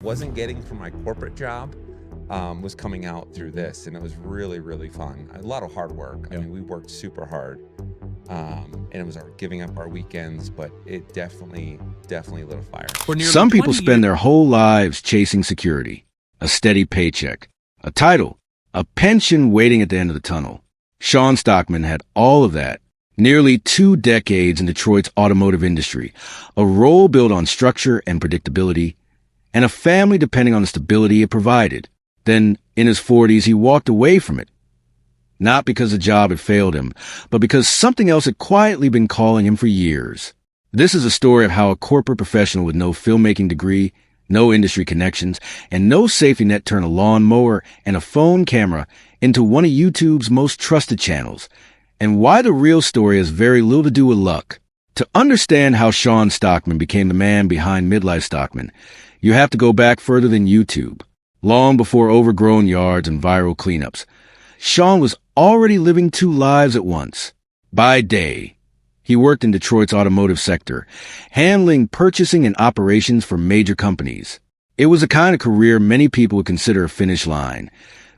wasn't getting from my corporate job was coming out through this, and it was really, really fun. A lot of hard work. I mean, we worked super hard, and it was giving up our weekends, but it definitely lit a fire. Some people spend their whole lives chasing security, a steady paycheck, a title, a pension waiting at the end of the tunnel. Sean Stockman had all of that. Nearly 2 decades in Detroit's automotive industry, a role built on structure and predictability, and a family depending on the stability it provided. Then, in his 40s, he walked away from it. Not because the job had failed him, but because something else had quietly been calling him for years. This is a story of how a corporate professional with no filmmaking degree, no industry connections, and no safety net turned a lawn mower and a phone camera into one of YouTube's most trusted channels, and why the real story has very little to do with luck. To understand how Sean Stockman became the man behind Midlife Stockman, you have to go back further than YouTube. Long before overgrown yards and viral cleanups, Sean was already living 2 lives at once. By day, he worked in Detroit's automotive sector, handling purchasing and operations for major companies. It was a kind of career many people would consider a finish line,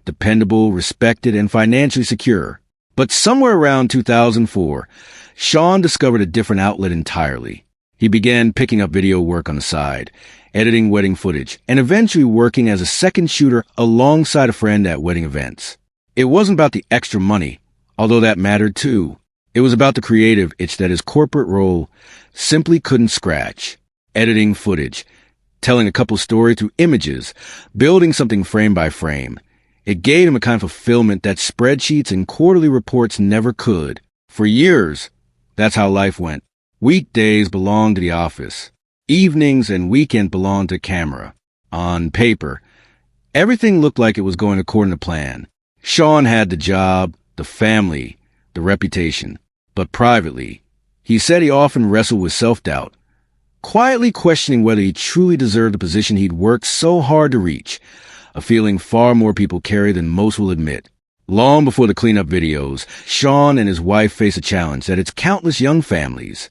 dependable, respected, and financially secure. But somewhere around 2004, Sean discovered a different outlet entirely. He began picking up video work on the side, editing wedding footage, and eventually working as a second shooter alongside a friend at wedding events. It wasn't about the extra money, although that mattered too. It was about the creative itch that his corporate role simply couldn't scratch. Editing footage, telling a couple's story through images, building something frame by frame. It gave him a kind of fulfillment that spreadsheets and quarterly reports never could. For years, that's how life went. Weekdays belonged to the office. Evenings and weekend belonged to camera. On paper, everything looked like it was going according to plan. Sean had the job, the family, the reputation. But privately, he said he often wrestled with self-doubt, quietly questioning whether he truly deserved the position he'd worked so hard to reach, a feeling far more people carry than most will admit. Long before the cleanup videos, Sean and his wife face a challenge that its countless young families.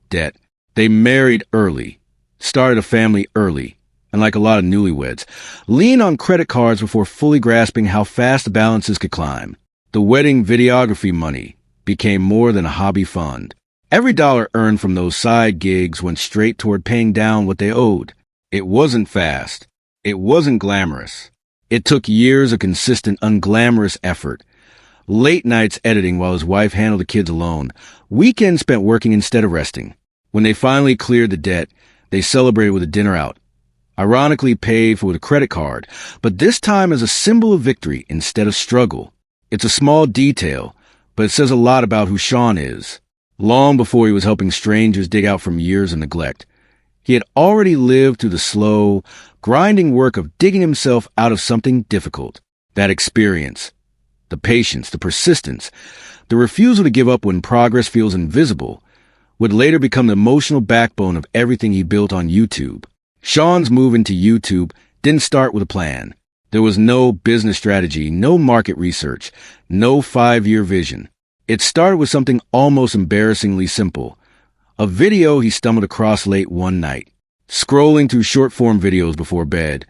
Debt. They married early, started a family early, and like a lot of newlyweds, leaned on credit cards before fully grasping how fast the balances could climb. The wedding videography money became more than a hobby fund. Every dollar earned from those side gigs went straight toward paying down what they owed. It wasn't fast. It wasn't glamorous. It took years of consistent, unglamorous effort. Late nights editing while his wife handled the kids alone. Weekends spent working instead of resting. When they finally cleared the debt, they celebrated with a dinner out. Ironically paid for with a credit card, but this time as a symbol of victory instead of struggle. It's a small detail, but it says a lot about who Sean is. Long before he was helping strangers dig out from years of neglect, he had already lived through the slow, grinding work of digging himself out of something difficult. That experience, the patience, the persistence, the refusal to give up when progress feels invisible, would later become the emotional backbone of everything he built on YouTube. Sean's move into YouTube didn't start with a plan. There was no business strategy, no market research, no 5-year vision. It started with something almost embarrassingly simple. A video he stumbled across late one night. Scrolling through short-form videos before bed,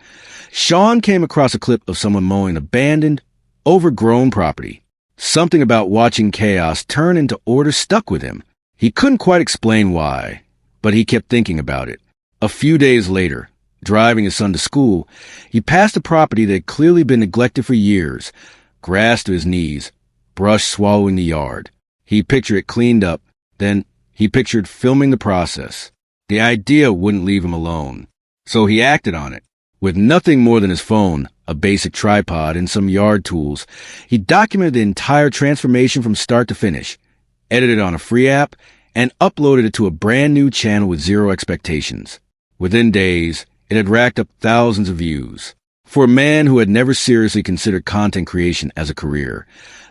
Sean came across a clip of someone mowing abandoned, overgrown property. Something about watching chaos turn into order stuck with him. He couldn't quite explain why, but he kept thinking about it. A few days later, driving his son to school, he passed a property that had clearly been neglected for years, grass to his knees, brush swallowing the yard. He pictured it cleaned up, then he pictured filming the process. The idea wouldn't leave him alone, so he acted on it. With nothing more than his phone, a basic tripod, and some yard tools, he documented the entire transformation from start to finish, edited on a free app, and uploaded it to a brand new channel with zero expectations. Within days, it had racked up thousands of views. For a man who had never seriously considered content creation as a career,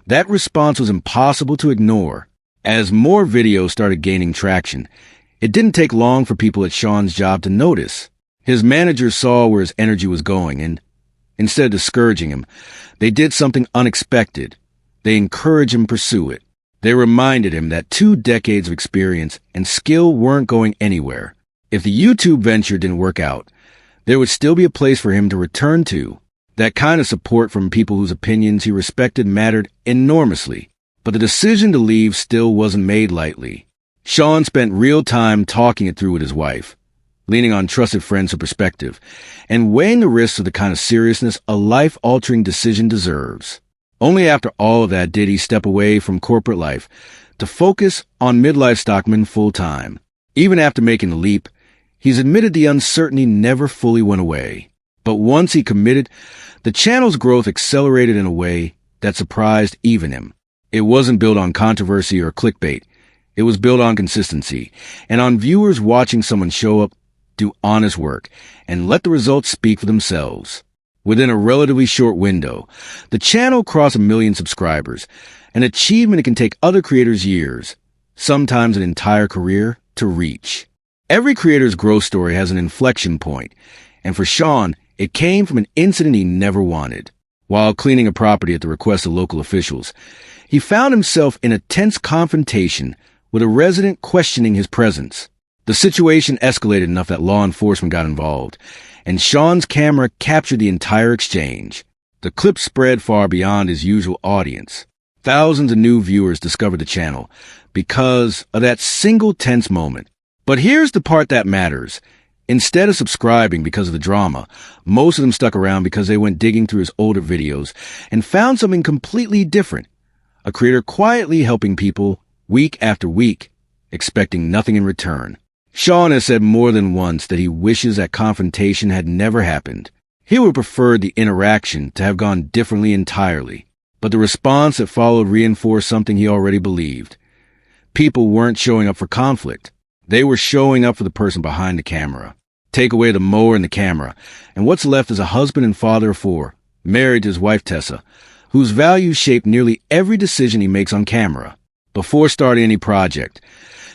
that response was impossible to ignore. As more videos started gaining traction, it didn't take long for people at Sean's job to notice. His managers saw where his energy was going, and instead of discouraging him, they did something unexpected. They encouraged him to pursue it. They reminded him that 2 decades of experience and skill weren't going anywhere. If the YouTube venture didn't work out, there would still be a place for him to return to. That kind of support from people whose opinions he respected mattered enormously. But the decision to leave still wasn't made lightly. Sean spent real time talking it through with his wife, leaning on trusted friends for perspective, and weighing the risks of the kind of seriousness a life-altering decision deserves. Only after all of that did he step away from corporate life to focus on midlife Stockman full-time. Even after making the leap, he's admitted the uncertainty never fully went away. But once he committed, the channel's growth accelerated in a way that surprised even him. It wasn't built on controversy or clickbait. It was built on consistency and on viewers watching someone show up, do honest work, and let the results speak for themselves. Within a relatively short window, the channel crossed 1 million subscribers, an achievement it can take other creators years, sometimes an entire career, to reach. Every creator's growth story has an inflection point, and for Sean, it came from an incident he never wanted. While cleaning a property at the request of local officials, he found himself in a tense confrontation with a resident questioning his presence. The situation escalated enough that law enforcement got involved, and Sean's camera captured the entire exchange. The clip spread far beyond his usual audience. Thousands of new viewers discovered the channel because of that single tense moment. But here's the part that matters. Instead of subscribing because of the drama, most of them stuck around because they went digging through his older videos and found something completely different. A creator quietly helping people week after week, expecting nothing in return. Sean has said more than once that he wishes that confrontation had never happened. He would prefer the interaction to have gone differently entirely, but the response that followed reinforced something he already believed. People weren't showing up for conflict. They were showing up for the person behind the camera. Take away the mower and the camera, and what's left is a husband and father of 4, married to his wife Tessa, whose values shape nearly every decision he makes on camera. Before starting any project,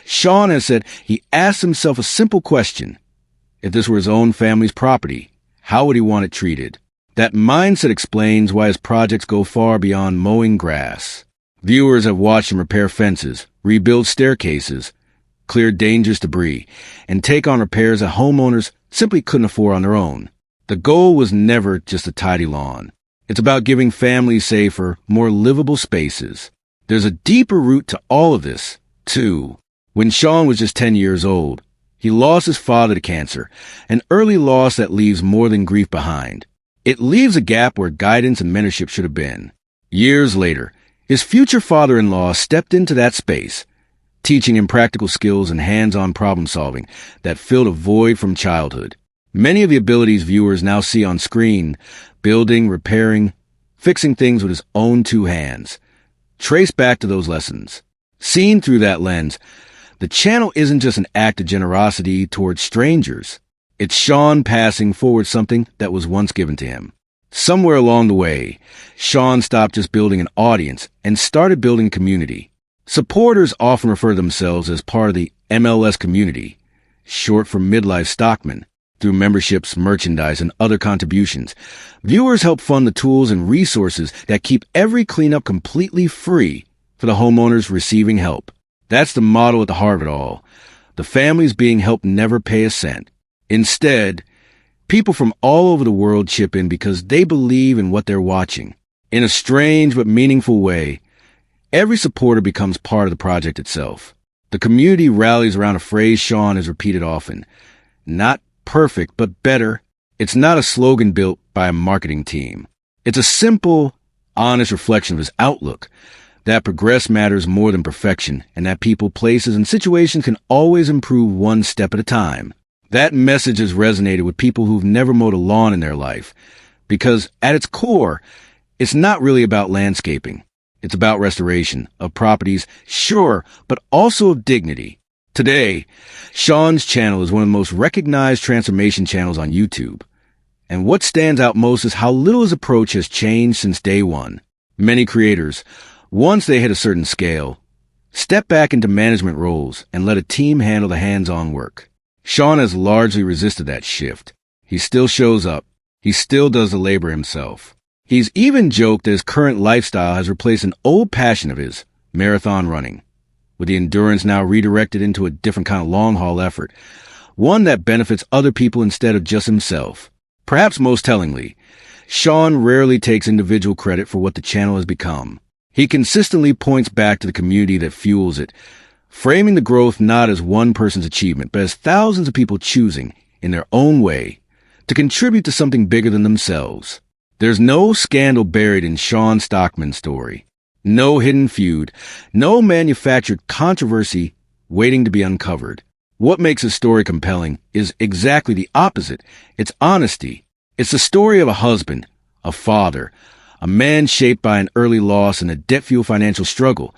Sean has said he asked himself a simple question. If this were his own family's property, how would he want it treated? That mindset explains why his projects go far beyond mowing grass. Viewers have watched him repair fences, rebuild staircases, clear dangerous debris, and take on repairs that homeowners simply couldn't afford on their own. The goal was never just a tidy lawn. It's about giving families safer, more livable spaces. There's a deeper root to all of this, too. When Sean was just 10 years old, he lost his father to cancer, an early loss that leaves more than grief behind. It leaves a gap where guidance and mentorship should have been. Years later, his future father-in-law stepped into that space, teaching him practical skills and hands-on problem-solving that filled a void from childhood. Many of the abilities viewers now see on screen, building, repairing, fixing things with his own 2 hands, trace back to those lessons. Seen through that lens, the channel isn't just an act of generosity towards strangers. It's Sean passing forward something that was once given to him. Somewhere along the way, Sean stopped just building an audience and started building a community. Supporters often refer to themselves as part of the MLS community, short for Midlife Stockman. Through memberships, merchandise, and other contributions, viewers help fund the tools and resources that keep every cleanup completely free for the homeowners receiving help. That's the model at the heart of it all. The families being helped never pay a cent. Instead, people from all over the world chip in because they believe in what they're watching. In a strange but meaningful way, every supporter becomes part of the project itself. The community rallies around a phrase Sean has repeated often. Not perfect, but better. It's not a slogan built by a marketing team. It's a simple, honest reflection of his outlook, that progress matters more than perfection, and that people, places, and situations can always improve one step at a time. That message has resonated with people who've never mowed a lawn in their life, because at its core, it's not really about landscaping. It's about restoration of properties, sure, but also of dignity. Today, Sean's channel is one of the most recognized transformation channels on YouTube. And what stands out most is how little his approach has changed since day one. Many creators, once they hit a certain scale, step back into management roles and let a team handle the hands-on work. Sean has largely resisted that shift. He still shows up. He still does the labor himself. He's even joked that his current lifestyle has replaced an old passion of his, marathon running, with the endurance now redirected into a different kind of long-haul effort, one that benefits other people instead of just himself. Perhaps most tellingly, Sean rarely takes individual credit for what the channel has become. He consistently points back to the community that fuels it, framing the growth not as one person's achievement, but as thousands of people choosing, in their own way, to contribute to something bigger than themselves. There's no scandal buried in Sean Stockman's story. No hidden feud, no manufactured controversy waiting to be uncovered. What makes his story compelling is exactly the opposite. It's honesty. It's the story of a husband, a father, a man shaped by an early loss and a debt-fueled financial struggle,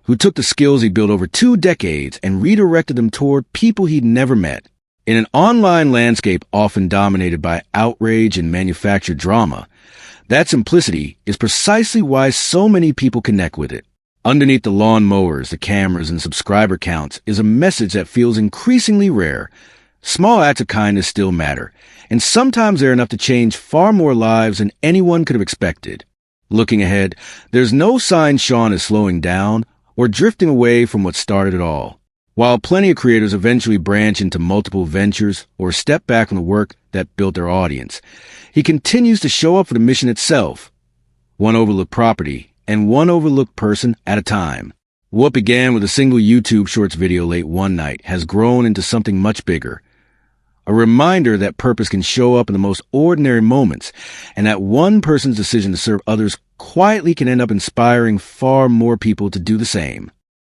who took the skills he built over 2 decades and redirected them toward people he'd never met. In an online landscape often dominated by outrage and manufactured drama, that simplicity is precisely why so many people connect with it. Underneath the lawn mowers, the cameras, and subscriber counts is a message that feels increasingly rare. Small acts of kindness still matter, and sometimes they're enough to change far more lives than anyone could have expected. Looking ahead, there's no sign Sean is slowing down or drifting away from what started it all. While plenty of creators eventually branch into multiple ventures or step back from the work that built their audience, he continues to show up for the mission itself, one overlooked property and one overlooked person at a time. What began with a single YouTube Shorts video late one night has grown into something much bigger. A reminder that purpose can show up in the most ordinary moments, and that one person's decision to serve others quietly can end up inspiring far more people to do the same.